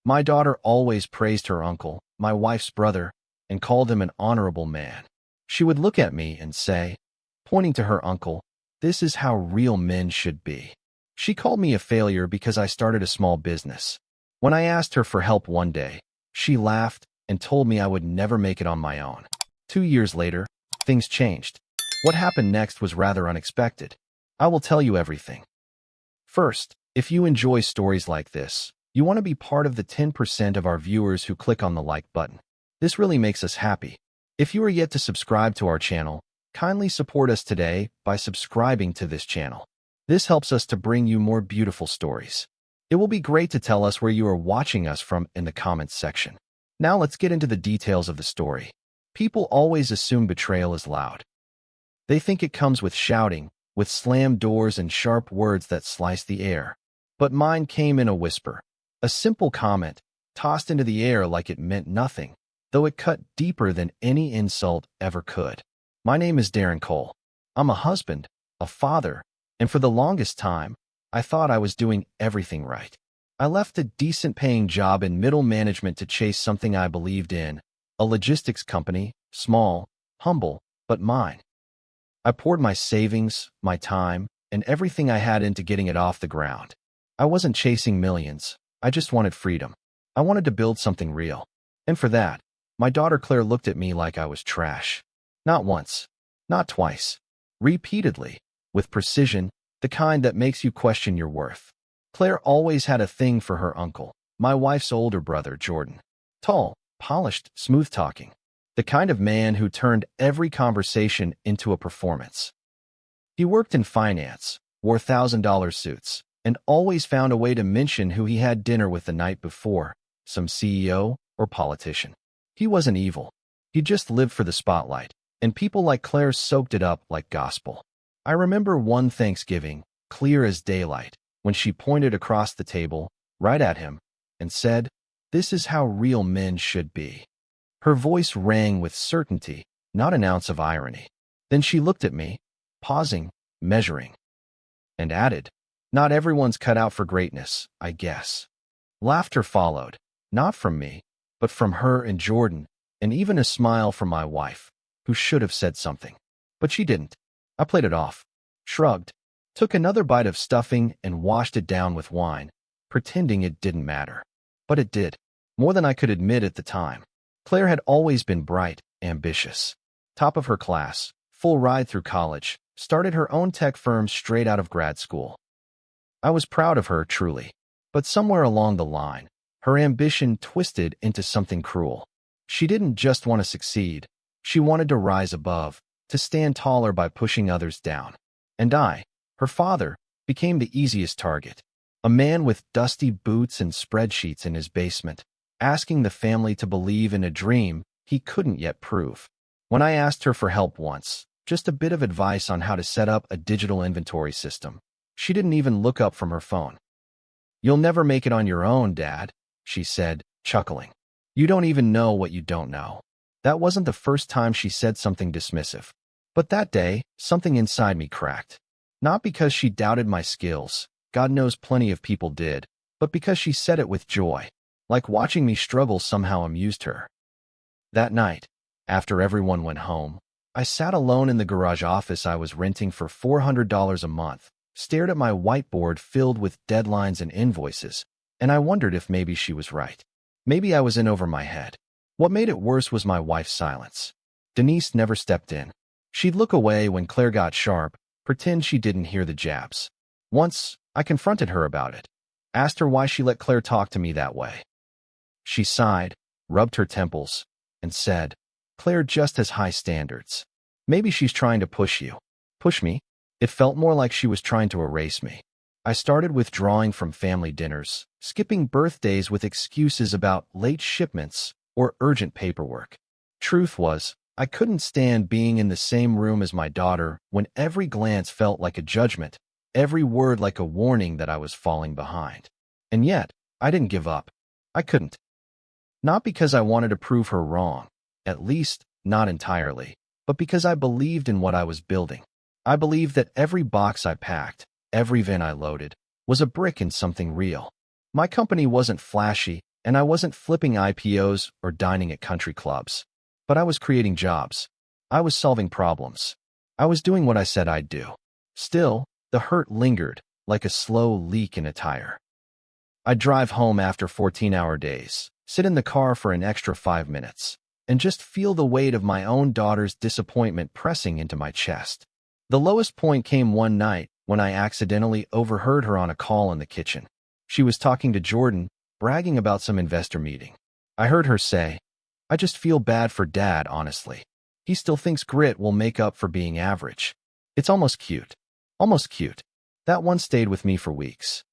My daughter always praised her uncle, my wife's brother, and called him an honorable man. She would look at me and say, pointing to her uncle, "This is how real men should be." She called me a failure because I started a small business. When I asked her for help one day, she laughed and told me I would never make it on my own. 2 years later, things changed. What happened next was rather unexpected. I will tell you everything. First, if you enjoy stories like this, you want to be part of the 10% of our viewers who click on the like button. This really makes us happy. If you are yet to subscribe to our channel, kindly support us today by subscribing to this channel. This helps us to bring you more beautiful stories. It will be great to tell us where you are watching us from in the comments section. Now let's get into the details of the story. People always assume betrayal is loud. They think it comes with shouting, with slammed doors and sharp words that slice the air. But mine came in a whisper. A simple comment, tossed into the air like it meant nothing, though it cut deeper than any insult ever could. My name is Darren Cole. I'm a husband, a father, and for the longest time, I thought I was doing everything right. I left a decent-paying job in middle management to chase something I believed in, a logistics company, small, humble, but mine. I poured my savings, my time, and everything I had into getting it off the ground. I wasn't chasing millions. I just wanted freedom. I wanted to build something real. And for that, my daughter Claire looked at me like I was trash. Not once, not twice, repeatedly, with precision, the kind that makes you question your worth. Claire always had a thing for her uncle, my wife's older brother, Jordan. Tall, polished, smooth-talking. The kind of man who turned every conversation into a performance. He worked in finance, wore $1,000 suits, and always found a way to mention who he had dinner with the night before, some CEO or politician. He wasn't evil. He just lived for the spotlight, and people like Claire soaked it up like gospel. I remember one Thanksgiving, clear as daylight, when she pointed across the table, right at him, and said, "This is how real men should be." Her voice rang with certainty, not an ounce of irony. Then she looked at me, pausing, measuring, and added, "Not everyone's cut out for greatness, I guess." Laughter followed, not from me, but from her and Jordan, and even a smile from my wife, who should have said something. But she didn't. I played it off, shrugged, took another bite of stuffing and washed it down with wine, pretending it didn't matter. But it did, more than I could admit at the time. Claire had always been bright, ambitious, top of her class, full ride through college, started her own tech firm straight out of grad school. I was proud of her, truly. But somewhere along the line, her ambition twisted into something cruel. She didn't just want to succeed. She wanted to rise above, to stand taller by pushing others down. And I, her father, became the easiest target. A man with dusty boots and spreadsheets in his basement, asking the family to believe in a dream he couldn't yet prove. When I asked her for help once, just a bit of advice on how to set up a digital inventory system, she didn't even look up from her phone. "You'll never make it on your own, Dad," she said, chuckling. "You don't even know what you don't know." That wasn't the first time she said something dismissive. But that day, something inside me cracked. Not because she doubted my skills, God knows plenty of people did, but because she said it with joy, like watching me struggle somehow amused her. That night, after everyone went home, I sat alone in the garage office I was renting for $400 a month, stared at my whiteboard filled with deadlines and invoices, and I wondered if maybe she was right. Maybe I was in over my head. What made it worse was my wife's silence. Denise never stepped in. She'd look away when Claire got sharp, pretend she didn't hear the jabs. Once, I confronted her about it, asked her why she let Claire talk to me that way. She sighed, rubbed her temples, and said, "Claire just has high standards. Maybe she's trying to push you." Push me? It felt more like she was trying to erase me. I started withdrawing from family dinners, skipping birthdays with excuses about late shipments or urgent paperwork. Truth was, I couldn't stand being in the same room as my daughter when every glance felt like a judgment, every word like a warning that I was falling behind. And yet, I didn't give up. I couldn't. Not because I wanted to prove her wrong, at least not entirely, but because I believed in what I was building. I believed that every box I packed, every van I loaded, was a brick in something real. My company wasn't flashy, And I wasn't flipping IPOs or dining at country clubs. But I was creating jobs. I was solving problems. I was doing what I said I'd do. Still, the hurt lingered, like a slow leak in a tire. I'd drive home after 14-hour days, sit in the car for an extra 5 minutes, and just feel the weight of my own daughter's disappointment pressing into my chest. The lowest point came one night when I accidentally overheard her on a call in the kitchen. She was talking to Jordan, bragging about some investor meeting. I heard her say, "I just feel bad for Dad, honestly. He still thinks grit will make up for being average." It's almost cute. Almost cute. That one stayed with me for weeks.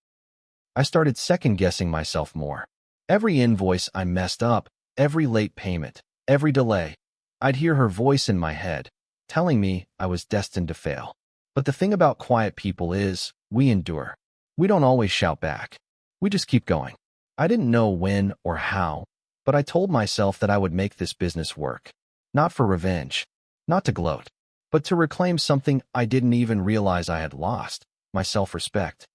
I started second-guessing myself more. Every invoice I messed up, every late payment, every delay, I'd hear her voice in my head, telling me I was destined to fail. But the thing about quiet people is, we endure. We don't always shout back. We just keep going. I didn't know when or how, but I told myself that I would make this business work. Not for revenge, not to gloat, but to reclaim something I didn't even realize I had lost, my self-respect.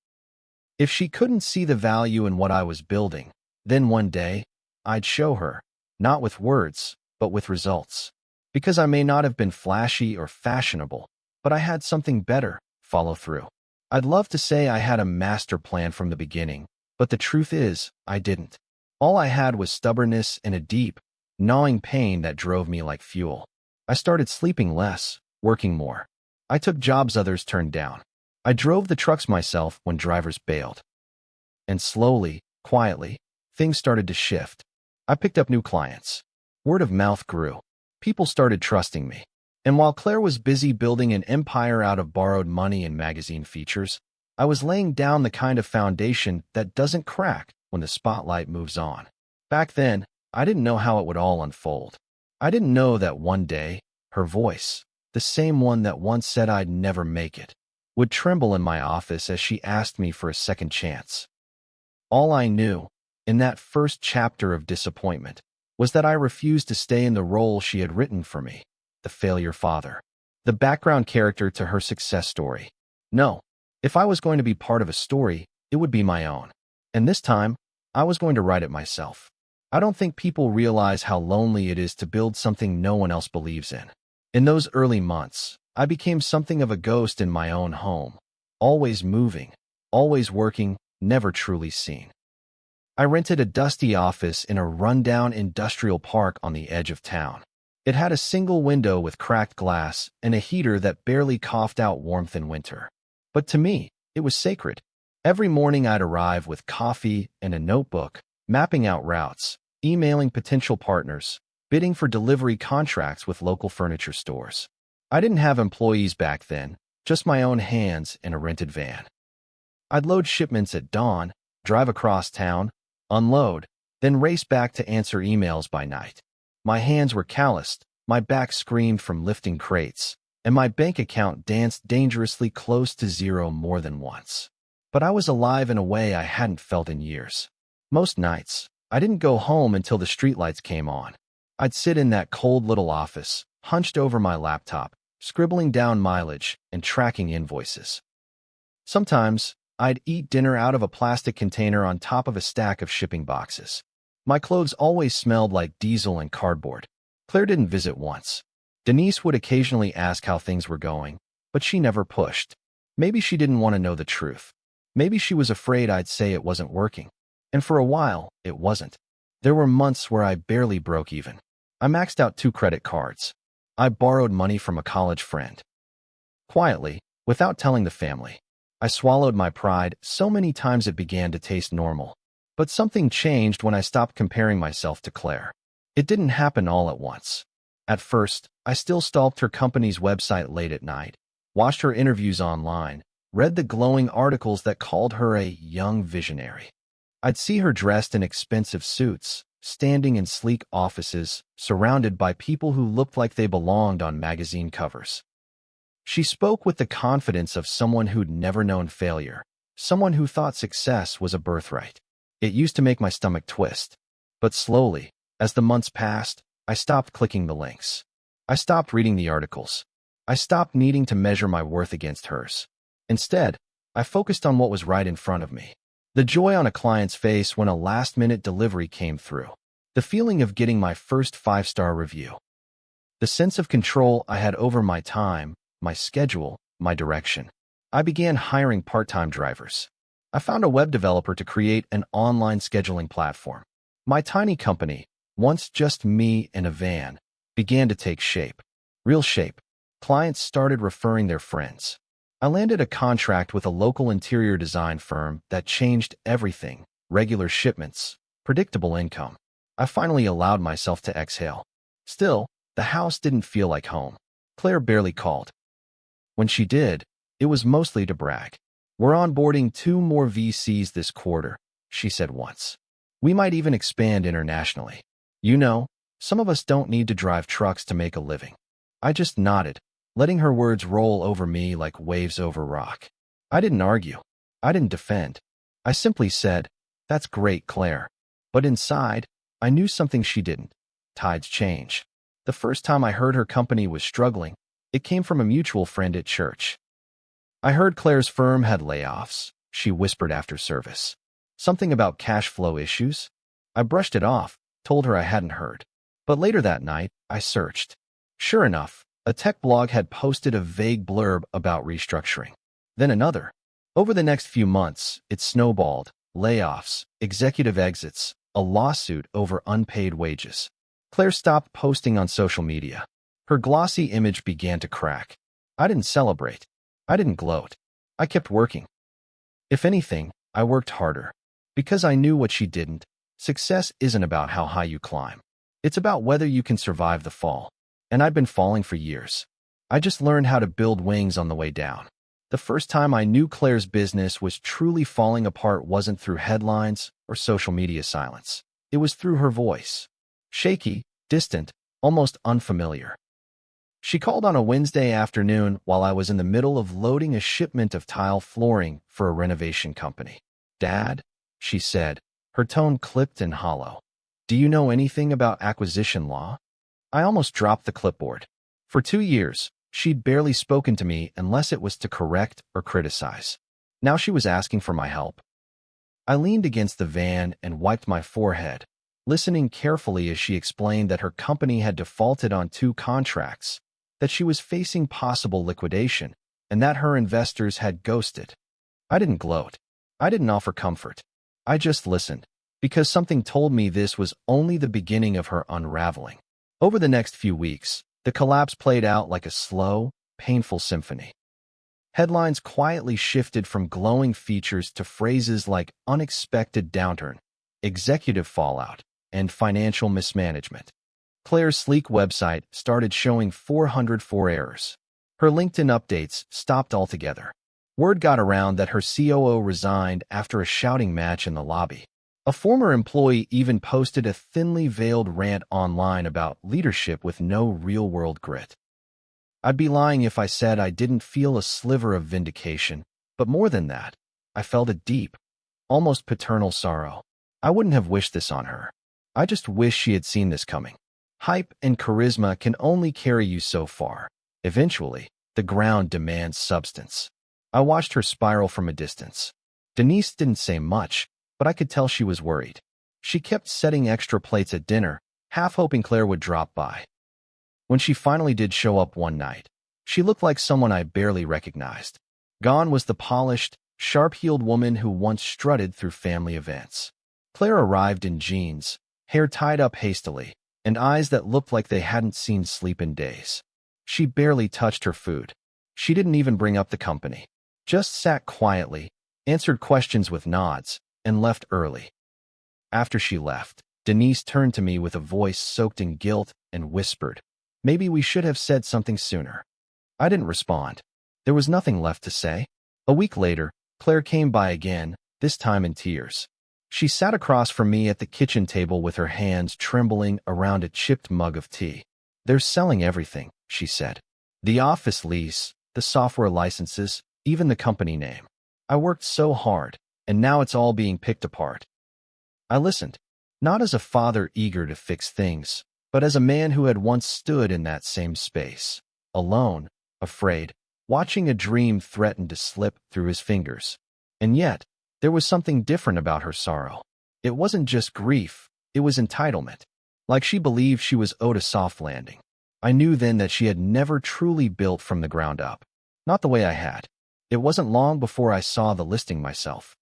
If she couldn't see the value in what I was building, then one day, I'd show her, not with words, but with results. Because I may not have been flashy or fashionable, but I had something better: follow through. I'd love to say I had a master plan from the beginning, but the truth is, I didn't. All I had was stubbornness and a deep, gnawing pain that drove me like fuel. I started sleeping less, working more. I took jobs others turned down. I drove the trucks myself when drivers bailed. And slowly, quietly, things started to shift. I picked up new clients. Word of mouth grew. People started trusting me. And while Claire was busy building an empire out of borrowed money and magazine features, I was laying down the kind of foundation that doesn't crack when the spotlight moves on. Back then, I didn't know how it would all unfold. I didn't know that one day, her voice, the same one that once said I'd never make it, would tremble in my office as she asked me for a second chance. All I knew, in that first chapter of disappointment, was that I refused to stay in the role she had written for me, the failure father, the background character to her success story. No, if I was going to be part of a story, it would be my own. And this time, I was going to write it myself. I don't think people realize how lonely it is to build something no one else believes in. In those early months, I became something of a ghost in my own home, always moving, always working, never truly seen. I rented a dusty office in a rundown industrial park on the edge of town. It had a single window with cracked glass and a heater that barely coughed out warmth in winter. But to me, it was sacred. Every morning I'd arrive with coffee and a notebook, mapping out routes, emailing potential partners, bidding for delivery contracts with local furniture stores. I didn't have employees back then, just my own hands in a rented van. I'd load shipments at dawn, drive across town, unload, then race back to answer emails by night. My hands were calloused, my back screamed from lifting crates, and my bank account danced dangerously close to zero more than once. But I was alive in a way I hadn't felt in years. Most nights, I didn't go home until the streetlights came on. I'd sit in that cold little office, hunched over my laptop, scribbling down mileage and tracking invoices. Sometimes, I'd eat dinner out of a plastic container on top of a stack of shipping boxes. My clothes always smelled like diesel and cardboard. Claire didn't visit once. Denise would occasionally ask how things were going, but she never pushed. Maybe she didn't want to know the truth. Maybe she was afraid I'd say it wasn't working. And for a while, it wasn't. There were months where I barely broke even. I maxed out 2 credit cards. I borrowed money from a college friend. Quietly, without telling the family, I swallowed my pride so many times it began to taste normal. But something changed when I stopped comparing myself to Claire. It didn't happen all at once. At first, I still stalked her company's website late at night, watched her interviews online, read the glowing articles that called her a young visionary. I'd see her dressed in expensive suits, standing in sleek offices, surrounded by people who looked like they belonged on magazine covers. She spoke with the confidence of someone who'd never known failure, someone who thought success was a birthright. It used to make my stomach twist. But slowly, as the months passed, I stopped clicking the links. I stopped reading the articles. I stopped needing to measure my worth against hers. Instead, I focused on what was right in front of me. The joy on a client's face when a last-minute delivery came through. The feeling of getting my first 5-star review. The sense of control I had over my time, my schedule, my direction. I began hiring part-time drivers. I found a web developer to create an online scheduling platform. My tiny company, once just me and a van, began to take shape. Real shape. Clients started referring their friends. I landed a contract with a local interior design firm that changed everything. Regular shipments, predictable income. I finally allowed myself to exhale. Still, the house didn't feel like home. Claire barely called. When she did, it was mostly to brag. "We're onboarding 2 more VCs this quarter," she said once. "We might even expand internationally. You know, some of us don't need to drive trucks to make a living." I just nodded, letting her words roll over me like waves over rock. I didn't argue. I didn't defend. I simply said, "That's great, Claire." But inside, I knew something she didn't. Tides change. The first time I heard her company was struggling, it came from a mutual friend at church. "I heard Claire's firm had layoffs," she whispered after service. "Something about cash flow issues?" I brushed it off, told her I hadn't heard. But later that night, I searched. Sure enough, a tech blog had posted a vague blurb about restructuring. Then another. Over the next few months, it snowballed. Layoffs, executive exits, a lawsuit over unpaid wages. Claire stopped posting on social media. Her glossy image began to crack. I didn't celebrate. I didn't gloat. I kept working. If anything, I worked harder. Because I knew what she didn't. Success isn't about how high you climb. It's about whether you can survive the fall. And I'd been falling for years. I just learned how to build wings on the way down. The first time I knew Claire's business was truly falling apart wasn't through headlines or social media silence. It was through her voice. Shaky, distant, almost unfamiliar. She called on a Wednesday afternoon while I was in the middle of loading a shipment of tile flooring for a renovation company. "Dad," she said, her tone clipped and hollow. "Do you know anything about acquisition law?" I almost dropped the clipboard. For 2 years, she'd barely spoken to me unless it was to correct or criticize. Now she was asking for my help. I leaned against the van and wiped my forehead, listening carefully as she explained that her company had defaulted on 2 contracts, that she was facing possible liquidation, and that her investors had ghosted. I didn't gloat. I didn't offer comfort. I just listened, because something told me this was only the beginning of her unraveling. Over the next few weeks, the collapse played out like a slow, painful symphony. Headlines quietly shifted from glowing features to phrases like unexpected downturn, executive fallout, and financial mismanagement. Claire's sleek website started showing 404 errors. Her LinkedIn updates stopped altogether. Word got around that her COO resigned after a shouting match in the lobby. A former employee even posted a thinly veiled rant online about leadership with no real-world grit. I'd be lying if I said I didn't feel a sliver of vindication, but more than that, I felt a deep, almost paternal sorrow. I wouldn't have wished this on her. I just wish she had seen this coming. Hype and charisma can only carry you so far. Eventually, the ground demands substance. I watched her spiral from a distance. Denise didn't say much, but I could tell she was worried. She kept setting extra plates at dinner, half hoping Claire would drop by. When she finally did show up one night, she looked like someone I barely recognized. Gone was the polished, sharp-heeled woman who once strutted through family events. Claire arrived in jeans, hair tied up hastily, and eyes that looked like they hadn't seen sleep in days. She barely touched her food. She didn't even bring up the company. Just sat quietly, answered questions with nods, and left early. After she left, Denise turned to me with a voice soaked in guilt and whispered, "Maybe we should have said something sooner." I didn't respond. There was nothing left to say. A week later, Claire came by again, this time in tears. She sat across from me at the kitchen table with her hands trembling around a chipped mug of tea. "They're selling everything," she said. "The office lease, the software licenses, even the company name. I worked so hard, and now it's all being picked apart." I listened, not as a father eager to fix things, but as a man who had once stood in that same space, alone, afraid, watching a dream threaten to slip through his fingers. And yet, There was something different about her sorrow. It wasn't just grief, it was entitlement. Like she believed she was owed a soft landing. I knew then that she had never truly built from the ground up. Not the way I had. It wasn't long before I saw the listing myself.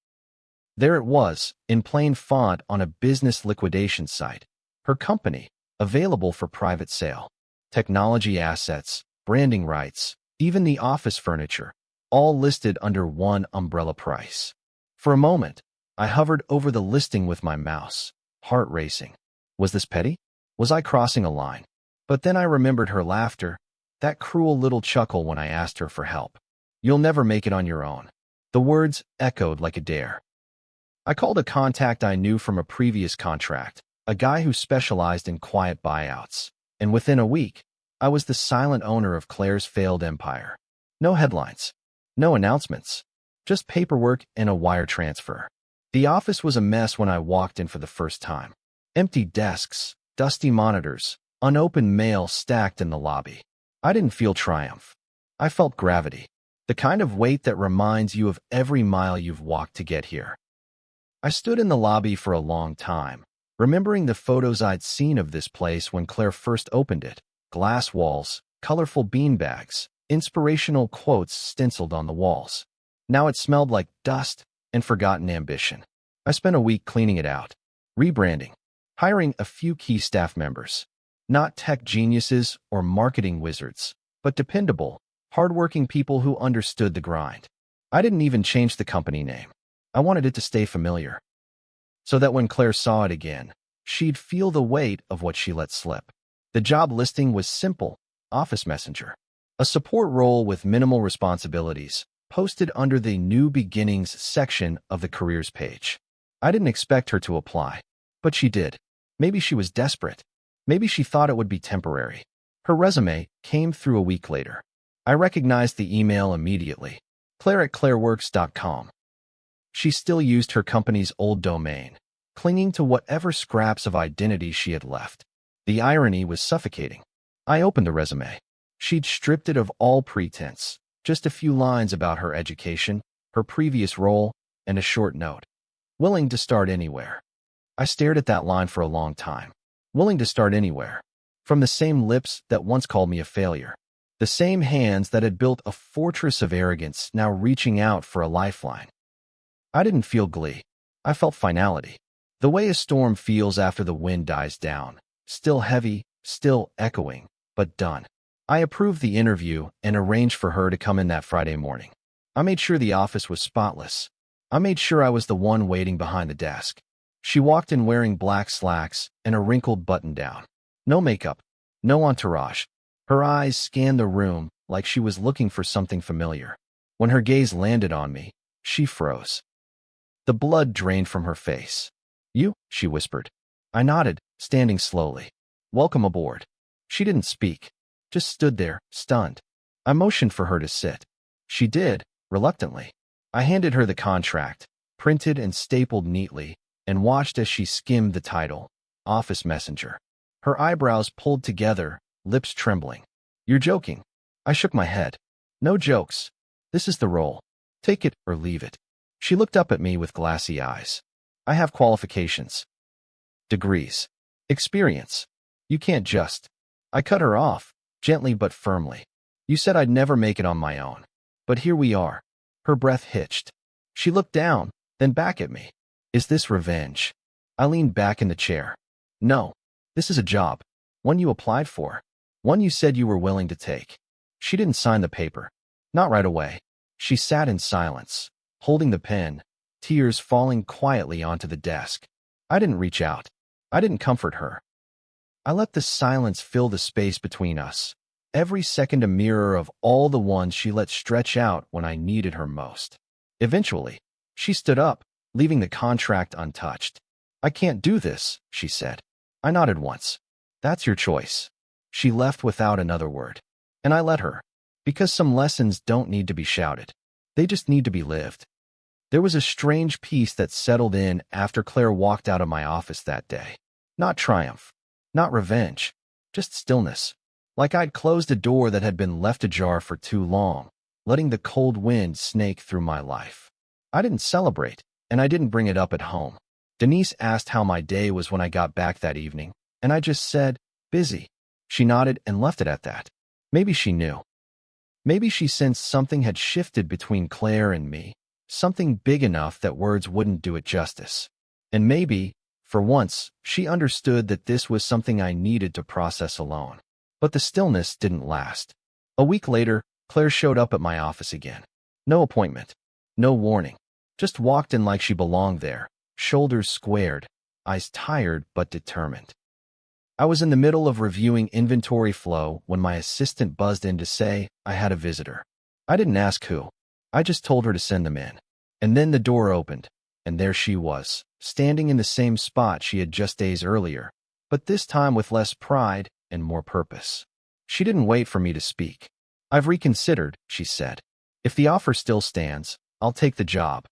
There it was, in plain font on a business liquidation site. Her company, available for private sale. Technology assets, branding rights, even the office furniture, all listed under one umbrella price. For a moment, I hovered over the listing with my mouse, heart racing. Was this petty? Was I crossing a line? But then I remembered her laughter, that cruel little chuckle when I asked her for help. You'll never make it on your own. The words echoed like a dare. I called a contact I knew from a previous contract, a guy who specialized in quiet buyouts, and within a week, I was the silent owner of Claire's failed empire. No headlines, no announcements, just paperwork and a wire transfer. The office was a mess when I walked in for the first time. Empty desks, dusty monitors, unopened mail stacked in the lobby. I didn't feel triumph. I felt gravity, the kind of weight that reminds you of every mile you've walked to get here. I stood in the lobby for a long time, remembering the photos I'd seen of this place when Claire first opened it. Glass walls, colorful beanbags, inspirational quotes stenciled on the walls. Now it smelled like dust and forgotten ambition. I spent a week cleaning it out, rebranding, hiring a few key staff members. Not tech geniuses or marketing wizards, but dependable, hardworking people who understood the grind. I didn't even change the company name. I wanted it to stay familiar, so that when Claire saw it again, she'd feel the weight of what she let slip. The job listing was simple: office messenger. A support role with minimal responsibilities, posted under the New Beginnings section of the careers page. I didn't expect her to apply, but she did. Maybe she was desperate. Maybe she thought it would be temporary. Her resume came through a week later. I recognized the email immediately. Claire@claireworks.com. She still used her company's old domain, clinging to whatever scraps of identity she had left. The irony was suffocating. I opened the resume. She'd stripped it of all pretense, just a few lines about her education, her previous role, and a short note. Willing to start anywhere. I stared at that line for a long time. Willing to start anywhere. From the same lips that once called me a failure. The same hands that had built a fortress of arrogance now reaching out for a lifeline. I didn't feel glee. I felt finality. The way a storm feels after the wind dies down. Still heavy, still echoing, but done. I approved the interview and arranged for her to come in that Friday morning. I made sure the office was spotless. I made sure I was the one waiting behind the desk. She walked in wearing black slacks and a wrinkled button-down. No makeup, no entourage. Her eyes scanned the room like she was looking for something familiar. When her gaze landed on me, she froze. The blood drained from her face. "You?" she whispered. I nodded, standing slowly. "Welcome aboard." She didn't speak, just stood there, stunned. I motioned for her to sit. She did, reluctantly. I handed her the contract, printed and stapled neatly, and watched as she skimmed the title, Office Messenger. Her eyebrows pulled together, lips trembling. "You're joking." I shook my head. "No jokes. This is the role. Take it or leave it." She looked up at me with glassy eyes. "I have qualifications. Degrees. Experience. You can't just..." I cut her off, gently but firmly. "You said I'd never make it on my own. But here we are." Her breath hitched. She looked down, then back at me. "Is this revenge?" I leaned back in the chair. "No. This is a job. One you applied for. One you said you were willing to take." She didn't sign the paper. Not right away. She sat in silence, holding the pen, tears falling quietly onto the desk. I didn't reach out. I didn't comfort her. I let the silence fill the space between us, every second a mirror of all the ones she let stretch out when I needed her most. Eventually, she stood up, leaving the contract untouched. "I can't do this," she said. I nodded once. "That's your choice." She left without another word. And I let her, because some lessons don't need to be shouted. They just need to be lived. There was a strange peace that settled in after Claire walked out of my office that day. Not triumph, not revenge, just stillness. Like I'd closed a door that had been left ajar for too long, letting the cold wind snake through my life. I didn't celebrate, and I didn't bring it up at home. Denise asked how my day was when I got back that evening, and I just said, busy. She nodded and left it at that. Maybe she knew. Maybe she sensed something had shifted between Claire and me, something big enough that words wouldn't do it justice. And maybe, for once, she understood that this was something I needed to process alone. But the stillness didn't last. A week later, Claire showed up at my office again. No appointment. No warning. Just walked in like she belonged there, shoulders squared, eyes tired but determined. I was in the middle of reviewing inventory flow when my assistant buzzed in to say I had a visitor. I didn't ask who. I just told her to send them in. And then the door opened, and there she was, standing in the same spot she had just days earlier, but this time with less pride and more purpose. She didn't wait for me to speak. I've reconsidered, she said. If the offer still stands, I'll take the job.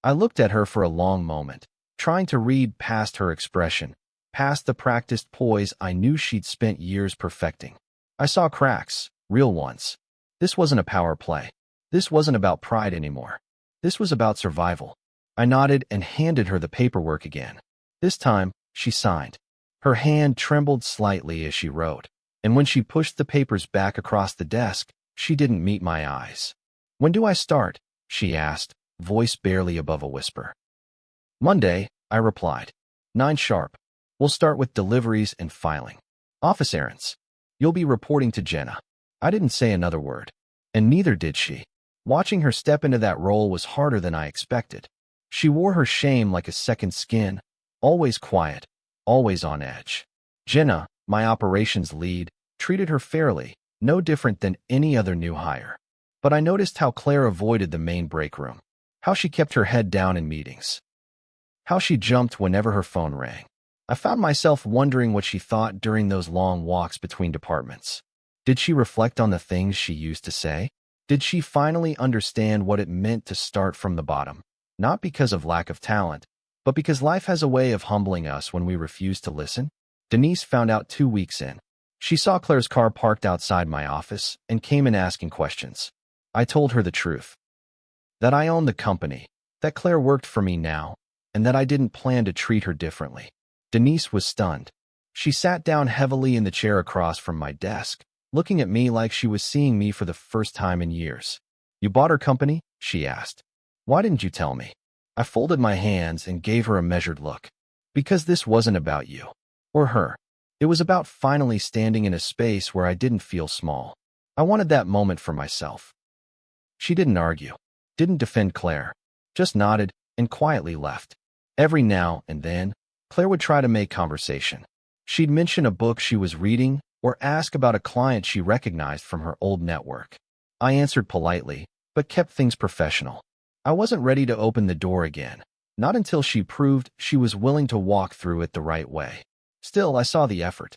I looked at her for a long moment, trying to read past her expression, past the practiced poise I knew she'd spent years perfecting. I saw cracks, real ones. This wasn't a power play. This wasn't about pride anymore. This was about survival. I nodded and handed her the paperwork again. This time, she signed. Her hand trembled slightly as she wrote, and when she pushed the papers back across the desk, she didn't meet my eyes. When do I start? She asked, voice barely above a whisper. Monday, I replied. 9 sharp. We'll start with deliveries and filing. Office errands. You'll be reporting to Jenna. I didn't say another word, and neither did she. Watching her step into that role was harder than I expected. She wore her shame like a second skin, always quiet, always on edge. Jenna, my operations lead, treated her fairly, no different than any other new hire. But I noticed how Claire avoided the main break room, how she kept her head down in meetings, how she jumped whenever her phone rang. I found myself wondering what she thought during those long walks between departments. Did she reflect on the things she used to say? Did she finally understand what it meant to start from the bottom? Not because of lack of talent, but because life has a way of humbling us when we refuse to listen. Denise found out 2 weeks in. She saw Claire's car parked outside my office and came in asking questions. I told her the truth. That I owned the company, that Claire worked for me now, and that I didn't plan to treat her differently. Denise was stunned. She sat down heavily in the chair across from my desk, looking at me like she was seeing me for the first time in years. You bought her company? She asked. Why didn't you tell me? I folded my hands and gave her a measured look. Because this wasn't about you. Or her. It was about finally standing in a space where I didn't feel small. I wanted that moment for myself. She didn't argue, didn't defend Claire, just nodded and quietly left. Every now and then, Claire would try to make conversation. She'd mention a book she was reading or ask about a client she recognized from her old network. I answered politely, but kept things professional. I wasn't ready to open the door again, not until she proved she was willing to walk through it the right way. Still, I saw the effort.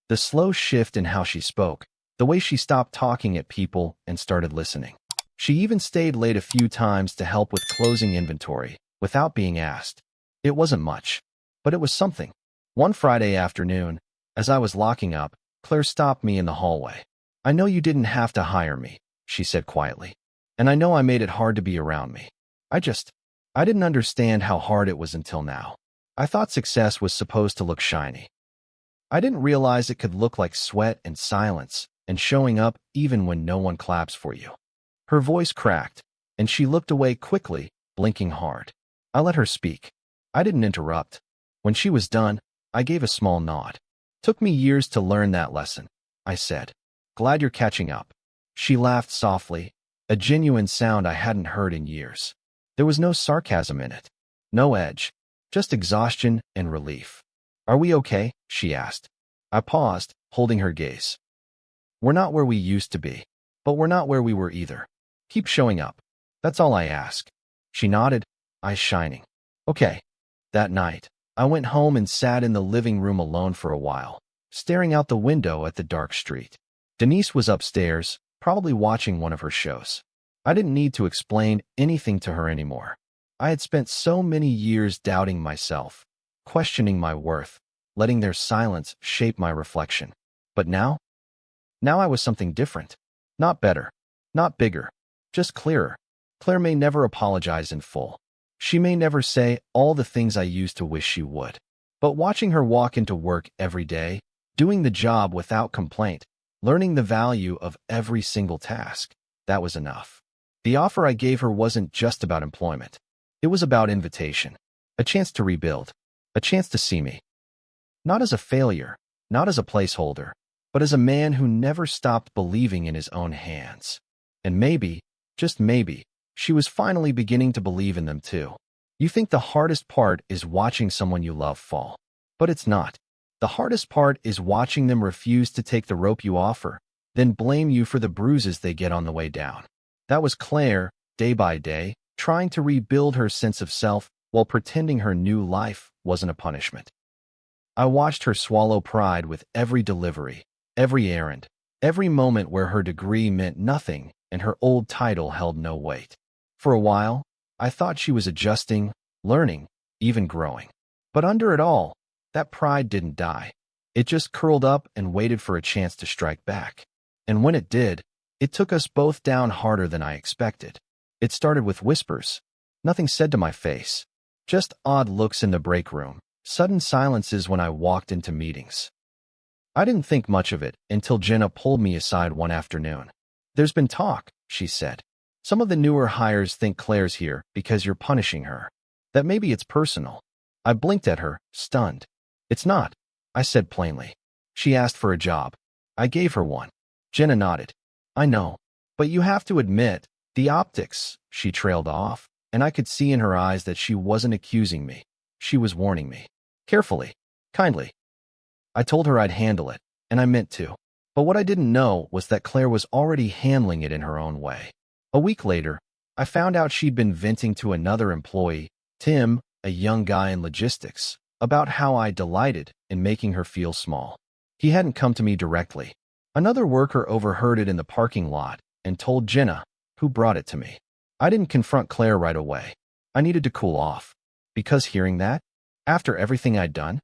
The slow shift in how she spoke, the way she stopped talking at people and started listening. She even stayed late a few times to help with closing inventory, without being asked. It wasn't much, but it was something. One Friday afternoon, as I was locking up, Claire stopped me in the hallway. I know you didn't have to hire me, she said quietly. And I know I made it hard to be around me. I didn't understand how hard it was until now. I thought success was supposed to look shiny. I didn't realize it could look like sweat and silence and showing up even when no one claps for you. Her voice cracked, and she looked away quickly, blinking hard. I let her speak. I didn't interrupt. When she was done, I gave a small nod. Took me years to learn that lesson, I said. Glad you're catching up. She laughed softly, a genuine sound I hadn't heard in years. There was no sarcasm in it, no edge, just exhaustion and relief. Are we okay? She asked. I paused, holding her gaze. We're not where we used to be, but we're not where we were either. Keep showing up. That's all I ask. She nodded, eyes shining. Okay. That night, I went home and sat in the living room alone for a while, staring out the window at the dark street. Denise was upstairs, probably watching one of her shows. I didn't need to explain anything to her anymore. I had spent so many years doubting myself, questioning my worth, letting their silence shape my reflection. But now I was something different. Not better, not bigger, just clearer. Claire may never apologize in full. She may never say all the things I used to wish she would. But watching her walk into work every day, doing the job without complaint, learning the value of every single task, that was enough. The offer I gave her wasn't just about employment. It was about invitation, a chance to rebuild, a chance to see me. Not as a failure, not as a placeholder, but as a man who never stopped believing in his own hands. And maybe, just maybe, she was finally beginning to believe in them too. You think the hardest part is watching someone you love fall. But it's not. The hardest part is watching them refuse to take the rope you offer, then blame you for the bruises they get on the way down. That was Claire, day by day, trying to rebuild her sense of self while pretending her new life wasn't a punishment. I watched her swallow pride with every delivery, every errand, every moment where her degree meant nothing and her old title held no weight. For a while, I thought she was adjusting, learning, even growing. But under it all, that pride didn't die. It just curled up and waited for a chance to strike back. And when it did, it took us both down harder than I expected. It started with whispers. Nothing said to my face. Just odd looks in the break room, sudden silences when I walked into meetings. I didn't think much of it until Jenna pulled me aside one afternoon. "There's been talk," she said. "Some of the newer hires think Claire's here because you're punishing her. That maybe it's personal." I blinked at her, stunned. "It's not," I said plainly. "She asked for a job. I gave her one." Jenna nodded. "I know. But you have to admit, the optics," she trailed off, and I could see in her eyes that she wasn't accusing me. She was warning me. Carefully. Kindly. I told her I'd handle it, and I meant to. But what I didn't know was that Claire was already handling it in her own way. A week later, I found out she'd been venting to another employee, Tim, a young guy in logistics, about how I delighted in making her feel small. He hadn't come to me directly. Another worker overheard it in the parking lot and told Jenna, who brought it to me. I didn't confront Claire right away. I needed to cool off. Because hearing that, after everything I'd done,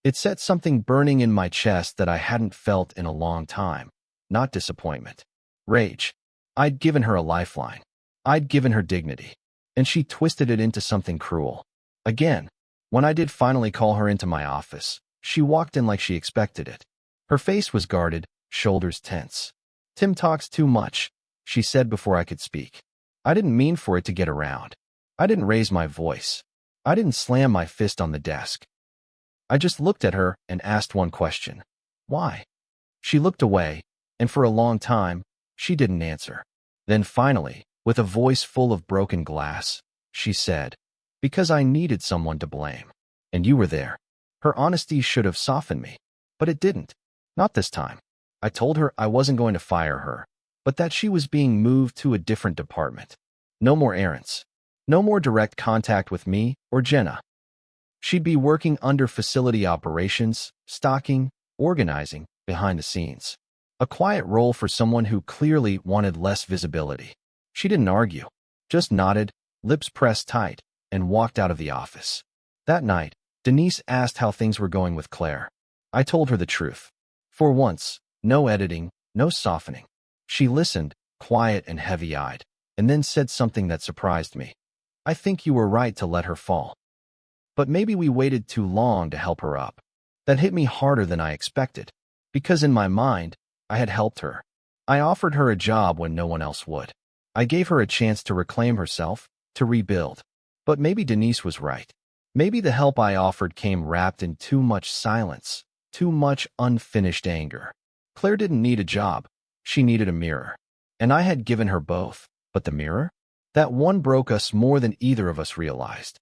it set something burning in my chest that I hadn't felt in a long time. Not disappointment. Rage. I'd given her a lifeline. I'd given her dignity. And she twisted it into something cruel. Again, when I did finally call her into my office, she walked in like she expected it. Her face was guarded, shoulders tense. "Tim talks too much," she said before I could speak. I didn't mean for it to get around. I didn't raise my voice. I didn't slam my fist on the desk. I just looked at her and asked one question. "Why?" She looked away, and for a long time, she didn't answer. Then finally, with a voice full of broken glass, she said, "Because I needed someone to blame. And you were there." Her honesty should have softened me, but it didn't. Not this time. I told her I wasn't going to fire her, but that she was being moved to a different department. No more errands. No more direct contact with me or Jenna. She'd be working under facility operations, stocking, organizing, behind the scenes. A quiet role for someone who clearly wanted less visibility. She didn't argue, just nodded, lips pressed tight, and walked out of the office. That night, Denise asked how things were going with Claire. I told her the truth. For once, no editing, no softening. She listened, quiet and heavy-eyed, and then said something that surprised me. "I think you were right to let her fall. But maybe we waited too long to help her up." That hit me harder than I expected, because in my mind, I had helped her. I offered her a job when no one else would. I gave her a chance to reclaim herself, to rebuild. But maybe Denise was right. Maybe the help I offered came wrapped in too much silence, too much unfinished anger. Claire didn't need a job. She needed a mirror. And I had given her both. But the mirror? That one broke us more than either of us realized.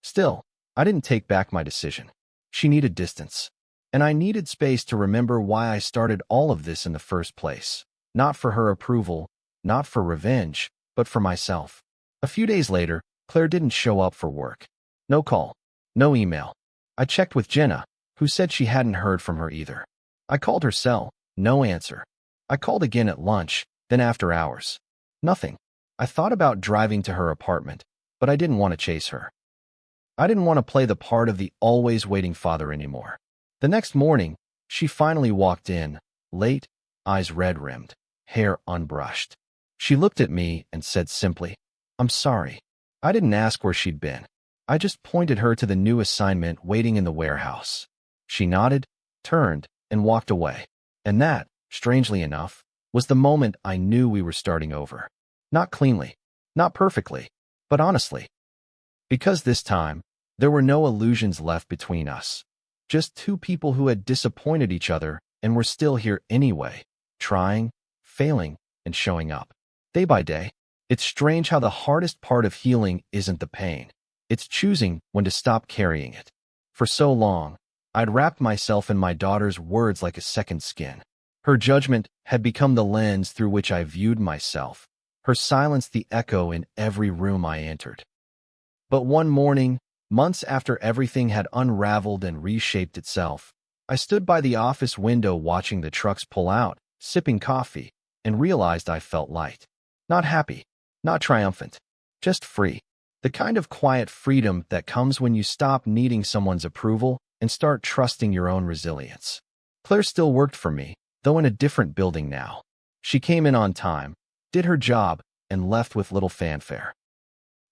Still, I didn't take back my decision. She needed distance. And I needed space to remember why I started all of this in the first place. Not for her approval, not for revenge, but for myself. A few days later, Claire didn't show up for work. No call, no email. I checked with Jenna, who said she hadn't heard from her either. I called her cell, no answer. I called again at lunch, then after hours. Nothing. I thought about driving to her apartment, but I didn't want to chase her. I didn't want to play the part of the always waiting father anymore. The next morning, she finally walked in, late, eyes red-rimmed, hair unbrushed. She looked at me and said simply, "I'm sorry." I didn't ask where she'd been. I just pointed her to the new assignment waiting in the warehouse. She nodded, turned, and walked away. And that, strangely enough, was the moment I knew we were starting over. Not cleanly, not perfectly, but honestly. Because this time, there were no illusions left between us. Just two people who had disappointed each other and were still here anyway, trying, failing, and showing up. Day by day. It's strange how the hardest part of healing isn't the pain. It's choosing when to stop carrying it. For so long, I'd wrapped myself in my daughter's words like a second skin. Her judgment had become the lens through which I viewed myself, her silence the echo in every room I entered. But one morning, months after everything had unraveled and reshaped itself, I stood by the office window watching the trucks pull out, sipping coffee, and realized I felt light. Not happy, not triumphant, just free. The kind of quiet freedom that comes when you stop needing someone's approval and start trusting your own resilience. Claire still worked for me, though in a different building now. She came in on time, did her job, and left with little fanfare.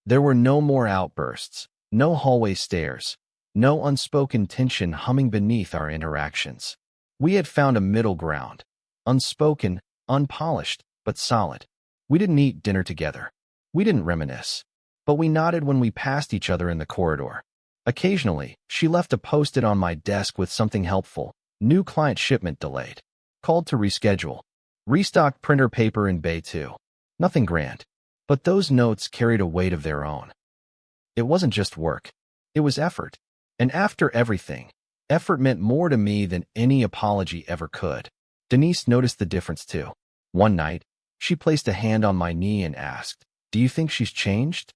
There were no more outbursts, no hallway stares, no unspoken tension humming beneath our interactions. We had found a middle ground, unspoken, unpolished, but solid. We didn't eat dinner together. We didn't reminisce. But we nodded when we passed each other in the corridor. Occasionally, she left a post-it on my desk with something helpful. New client shipment delayed. Called to reschedule. Restocked printer paper in Bay 2. Nothing grand. But those notes carried a weight of their own. It wasn't just work. It was effort. And after everything, effort meant more to me than any apology ever could. Denise noticed the difference too. One night, she placed a hand on my knee and asked, "Do you think she's changed?"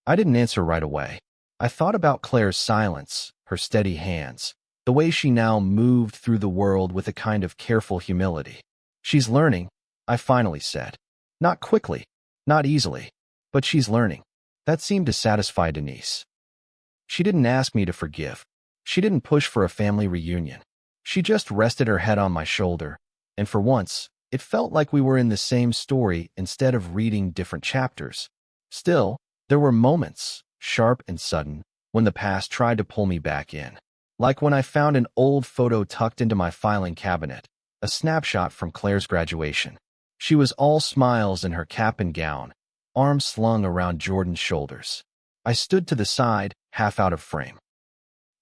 I didn't answer right away. I thought about Claire's silence, her steady hands, the way she now moved through the world with a kind of careful humility. "She's learning," I finally said. Not quickly, not easily, but she's learning. That seemed to satisfy Denise. She didn't ask me to forgive. She didn't push for a family reunion. She just rested her head on my shoulder, and for once, it felt like we were in the same story instead of reading different chapters. Still, there were moments, sharp and sudden, when the past tried to pull me back in. Like when I found an old photo tucked into my filing cabinet, a snapshot from Claire's graduation. She was all smiles in her cap and gown, arms slung around Jordan's shoulders. I stood to the side, half out of frame.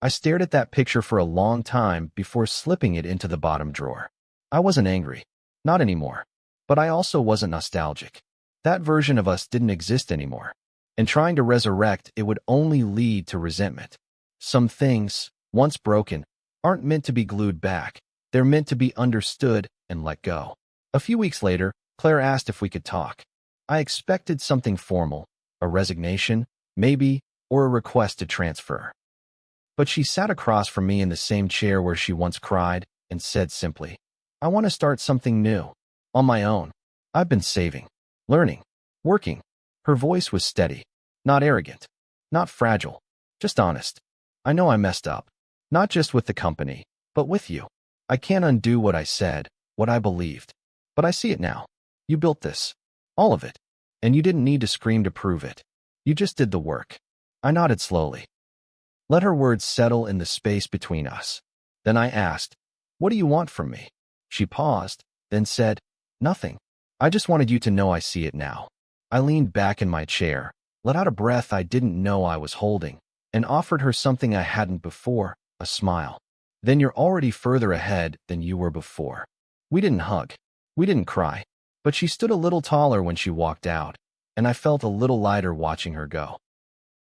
I stared at that picture for a long time before slipping it into the bottom drawer. I wasn't angry. Not anymore. But I also wasn't nostalgic. That version of us didn't exist anymore. And trying to resurrect it would only lead to resentment. Some things, once broken, aren't meant to be glued back. They're meant to be understood and let go. A few weeks later, Claire asked if we could talk. I expected something formal, a resignation, maybe, or a request to transfer. But she sat across from me in the same chair where she once cried and said simply, "I want to start something new. On my own. I've been saving, learning, working." Her voice was steady, not arrogant, not fragile, just honest. "I know I messed up. Not just with the company, but with you. I can't undo what I said, what I believed. But I see it now. You built this. All of it. And you didn't need to scream to prove it. You just did the work." I nodded slowly. Let her words settle in the space between us. Then I asked, "What do you want from me?" She paused, then said, "Nothing. I just wanted you to know I see it now." I leaned back in my chair, let out a breath I didn't know I was holding, and offered her something I hadn't before, a smile. "Then you're already further ahead than you were before." We didn't hug. We didn't cry. But she stood a little taller when she walked out, and I felt a little lighter watching her go.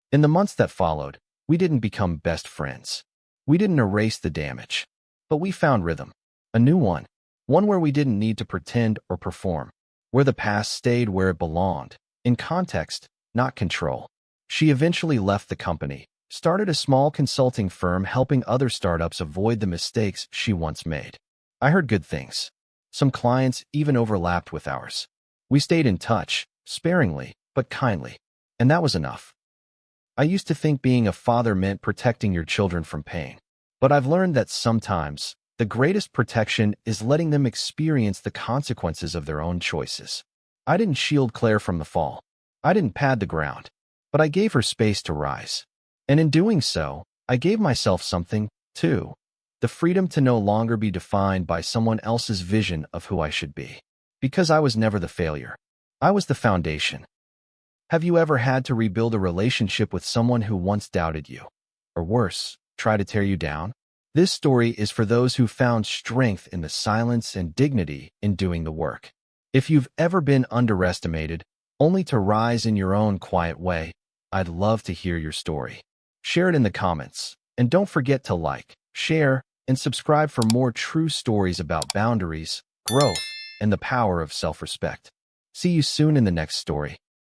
In the months that followed, we didn't become best friends. We didn't erase the damage. But we found rhythm. A new one. One where we didn't need to pretend or perform. Where the past stayed where it belonged. In context, not control. She eventually left the company, started a small consulting firm helping other startups avoid the mistakes she once made. I heard good things. Some clients even overlapped with ours. We stayed in touch, sparingly, but kindly. And that was enough. I used to think being a father meant protecting your children from pain. But I've learned that sometimes, the greatest protection is letting them experience the consequences of their own choices. I didn't shield Claire from the fall. I didn't pad the ground. but I gave her space to rise. And in doing so, I gave myself something, too. The freedom to no longer be defined by someone else's vision of who I should be. Because I was never the failure. I was the foundation. Have you ever had to rebuild a relationship with someone who once doubted you? Or worse, try to tear you down? This story is for those who found strength in the silence and dignity in doing the work. If you've ever been underestimated, only to rise in your own quiet way, I'd love to hear your story. Share it in the comments, and don't forget to like, share, and subscribe for more true stories about boundaries, growth, and the power of self-respect. See you soon in the next story.